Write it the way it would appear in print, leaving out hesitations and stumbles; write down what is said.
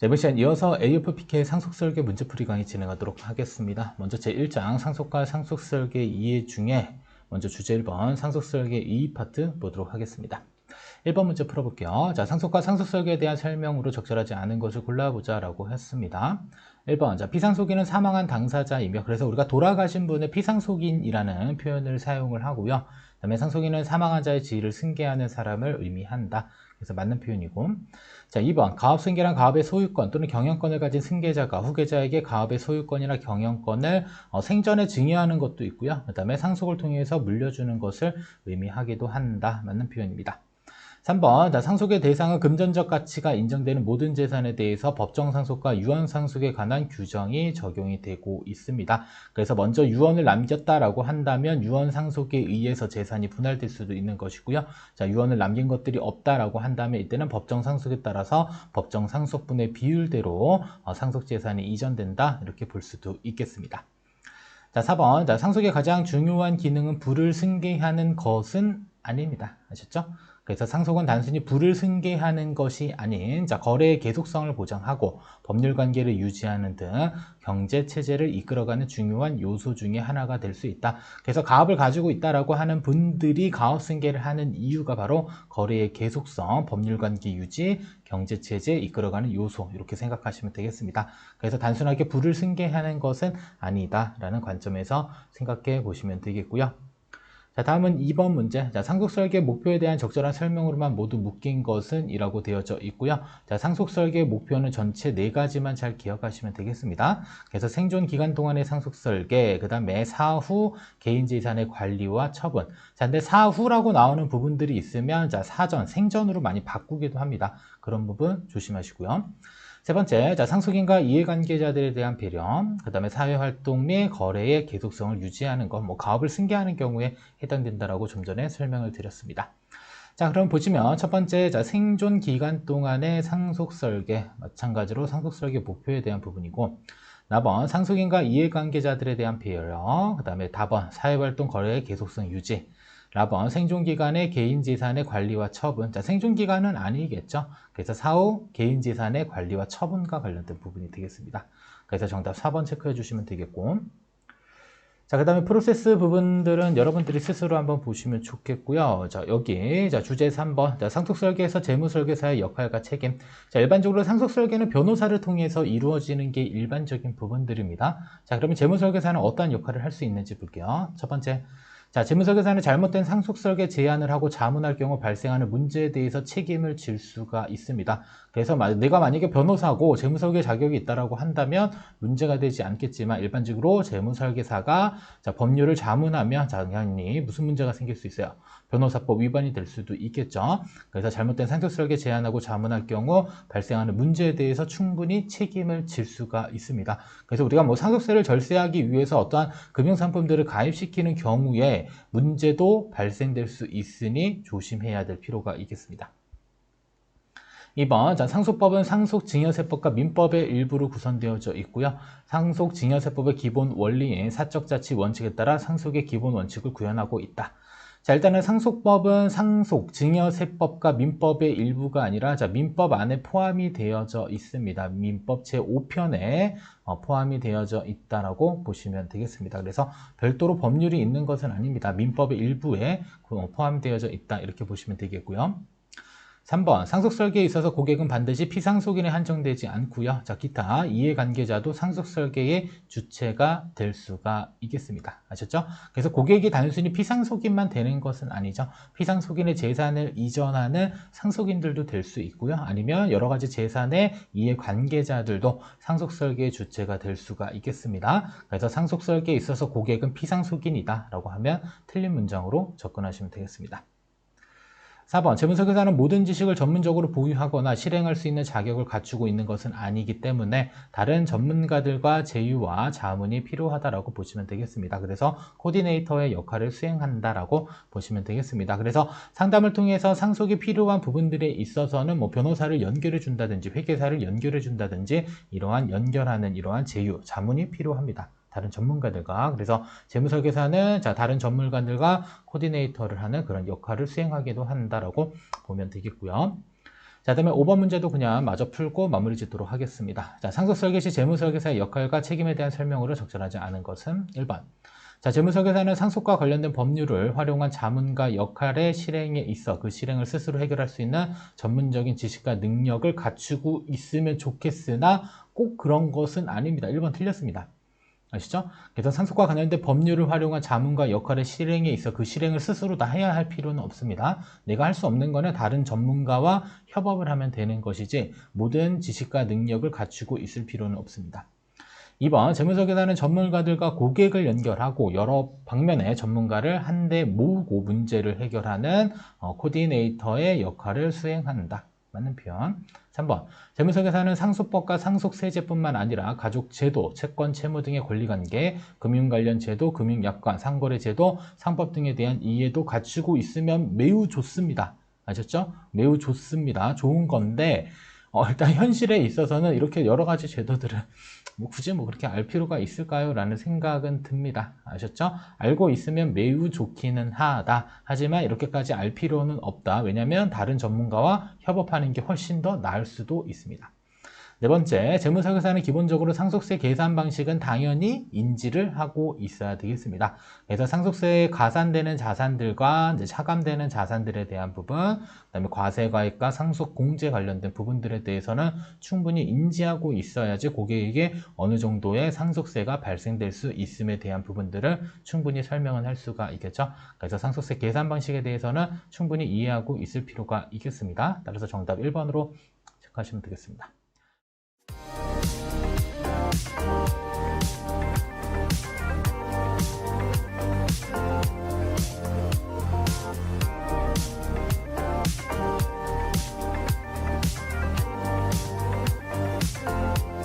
자, 이번 시간 이어서 AFPK 상속설계 문제풀이 강의 진행하도록 하겠습니다. 먼저 제1장 상속과 상속설계 이해 중에 먼저 주제 1번 상속설계 2 파트 보도록 하겠습니다. 1번 문제 풀어볼게요. 자, 상속과 상속설계에 대한 설명으로 적절하지 않은 것을 골라보자 라고 했습니다. 1번, 자, 피상속인은 사망한 당사자이며, 그래서 우리가 돌아가신 분의 피상속인이라는 표현을 사용을 하고요. 그 다음에 상속인은 사망한 자의 지위를 승계하는 사람을 의미한다. 그래서 맞는 표현이고. 자, 2번, 가업승계란 가업의 소유권 또는 경영권을 가진 승계자가 후계자에게 가업의 소유권이나 경영권을 생전에 증여하는 것도 있고요. 그 다음에 상속을 통해서 물려주는 것을 의미하기도 한다. 맞는 표현입니다. 3번, 자, 상속의 대상은 금전적 가치가 인정되는 모든 재산에 대해서 법정 상속과 유언 상속에 관한 규정이 적용이 되고 있습니다. 그래서 먼저 유언을 남겼다라고 한다면 유언 상속에 의해서 재산이 분할될 수도 있는 것이고요. 자, 유언을 남긴 것들이 없다라고 한다면 이때는 법정 상속에 따라서 법정 상속분의 비율대로 상속 재산이 이전된다 이렇게 볼 수도 있겠습니다. 자, 4번, 자, 상속의 가장 중요한 기능은 부를 승계하는 것은 아닙니다. 아셨죠? 그래서 상속은 단순히 부를 승계하는 것이 아닌 거래의 계속성을 보장하고 법률 관계를 유지하는 등 경제 체제를 이끌어가는 중요한 요소 중에 하나가 될 수 있다. 그래서 가업을 가지고 있다라고 하는 분들이 가업 승계를 하는 이유가 바로 거래의 계속성, 법률 관계 유지, 경제 체제 이끌어가는 요소 이렇게 생각하시면 되겠습니다. 그래서 단순하게 부를 승계하는 것은 아니다라는 관점에서 생각해 보시면 되겠고요. 자, 다음은 2번 문제. 자, 상속설계 목표에 대한 적절한 설명으로만 모두 묶인 것은 이라고 되어져 있고요. 자, 상속설계 목표는 전체 4가지만 잘 기억하시면 되겠습니다. 그래서 생존 기간 동안의 상속설계, 그 다음에 사후 개인재산의 관리와 처분. 자, 근데 사후라고 나오는 부분들이 있으면 자, 사전, 생전으로 많이 바꾸기도 합니다. 그런 부분 조심하시고요. 세 번째, 자, 상속인과 이해관계자들에 대한 배려, 그 다음에 사회활동 및 거래의 계속성을 유지하는 것, 가업을 승계하는 경우에 해당된다라고 좀 전에 설명을 드렸습니다. 자, 그럼 보시면 첫 번째, 자, 생존 기간 동안의 상속설계, 마찬가지로 상속설계 목표에 대한 부분이고, 나번 상속인과 이해관계자들에 대한 배려, 그 다음에 다번 사회활동 거래의 계속성 유지, 라번 생존기간의 개인재산의 관리와 처분. 자, 생존기간은 아니겠죠. 그래서 사후 개인재산의 관리와 처분과 관련된 부분이 되겠습니다. 그래서 정답 4번 체크해 주시면 되겠고, 자, 그 다음에 프로세스 부분들은 여러분들이 스스로 한번 보시면 좋겠고요. 자, 여기, 자, 주제 3번. 자, 상속설계에서 재무설계사의 역할과 책임. 자, 일반적으로 상속설계는 변호사를 통해서 이루어지는 게 일반적인 부분들입니다. 자, 그러면 재무설계사는 어떠한 역할을 할 수 있는지 볼게요. 첫 번째. 자, 재무설계사는 잘못된 상속설계 제안을 하고 자문할 경우 발생하는 문제에 대해서 책임을 질 수가 있습니다. 그래서 내가 만약에 변호사고 재무설계 자격이 있다라고 한다면 문제가 되지 않겠지만 일반적으로 재무설계사가 자, 법률을 자문하면 당연히 무슨 문제가 생길 수 있어요? 변호사법 위반이 될 수도 있겠죠. 그래서 잘못된 상속설계 제안하고 자문할 경우 발생하는 문제에 대해서 충분히 책임을 질 수가 있습니다. 그래서 우리가 상속세를 절세하기 위해서 어떠한 금융상품들을 가입시키는 경우에 문제도 발생될 수 있으니 조심해야 될 필요가 있겠습니다. 2번, 자, 상속법은 상속증여세법과 민법의 일부로 구성되어져 있고요. 상속증여세법의 기본 원리인 사적자치 원칙에 따라 상속의 기본 원칙을 구현하고 있다. 자, 일단은 상속법은 상속증여세법과 민법의 일부가 아니라 자, 민법 안에 포함이 되어져 있습니다. 민법 제5편에 포함이 되어져 있다라고 보시면 되겠습니다. 그래서 별도로 법률이 있는 것은 아닙니다. 민법의 일부에 포함되어져 있다 이렇게 보시면 되겠고요. 3번, 상속설계에 있어서 고객은 반드시 피상속인에 한정되지 않고요. 자, 기타 이해관계자도 상속설계의 주체가 될 수가 있겠습니다. 아셨죠? 그래서 고객이 단순히 피상속인만 되는 것은 아니죠. 피상속인의 재산을 이전하는 상속인들도 될 수 있고요. 아니면 여러 가지 재산의 이해관계자들도 상속설계의 주체가 될 수가 있겠습니다. 그래서 상속설계에 있어서 고객은 피상속인이다 라고 하면 틀린 문장으로 접근하시면 되겠습니다. 4번, 재무설계사는 모든 지식을 전문적으로 보유하거나 실행할 수 있는 자격을 갖추고 있는 것은 아니기 때문에 다른 전문가들과 제휴와 자문이 필요하다라고 보시면 되겠습니다. 그래서 코디네이터의 역할을 수행한다라고 보시면 되겠습니다. 그래서 상담을 통해서 상속이 필요한 부분들에 있어서는 변호사를 연결해 준다든지 회계사를 연결해 준다든지 이러한 연결하는 이러한 제휴, 자문이 필요합니다. 다른 전문가들과. 그래서 재무설계사는 자, 다른 전문가들과 코디네이터를 하는 그런 역할을 수행하기도 한다라고 보면 되겠고요. 자, 그다음에 5번 문제도 그냥 마저 풀고 마무리 짓도록 하겠습니다. 자, 상속설계 시 재무설계사의 역할과 책임에 대한 설명으로 적절하지 않은 것은 1번. 자, 재무설계사는 상속과 관련된 법률을 활용한 자문과 역할의 실행에 있어 그 실행을 스스로 해결할 수 있는 전문적인 지식과 능력을 갖추고 있으면 좋겠으나 꼭 그런 것은 아닙니다. 1번 틀렸습니다. 아시죠? 그래서 상속과 관련된 법률을 활용한 자문과 역할의 실행에 있어 그 실행을 스스로 다 해야 할 필요는 없습니다. 내가 할 수 없는 거는 다른 전문가와 협업을 하면 되는 것이지 모든 지식과 능력을 갖추고 있을 필요는 없습니다. 2번, 재무설계사는 전문가들과 고객을 연결하고 여러 방면의 전문가를 한데 모으고 문제를 해결하는 코디네이터의 역할을 수행한다. 맞는 표현. 3번, 재무설계사는 상속법과 상속세제뿐만 아니라 가족제도, 채권, 채무 등의 권리관계, 금융 관련 제도, 금융약관, 상거래 제도, 상법 등에 대한 이해도 갖추고 있으면 매우 좋습니다. 아셨죠? 매우 좋습니다. 좋은 건데 일단 현실에 있어서는 이렇게 여러 가지 제도들을 굳이 그렇게 알 필요가 있을까요? 라는 생각은 듭니다. 아셨죠? 알고 있으면 매우 좋기는 하다. 하지만 이렇게까지 알 필요는 없다. 왜냐하면 다른 전문가와 협업하는 게 훨씬 더 나을 수도 있습니다. 네 번째, 재무설계사는 기본적으로 상속세 계산 방식은 당연히 인지를 하고 있어야 되겠습니다. 그래서 상속세에 가산되는 자산들과 이제 차감되는 자산들에 대한 부분, 그다음에 과세과액과 상속공제 관련된 부분들에 대해서는 충분히 인지하고 있어야지 고객에게 어느 정도의 상속세가 발생될 수 있음에 대한 부분들을 충분히 설명을 할 수가 있겠죠. 그래서 상속세 계산 방식에 대해서는 충분히 이해하고 있을 필요가 있겠습니다. 따라서 정답 1번으로 체크하시면 되겠습니다.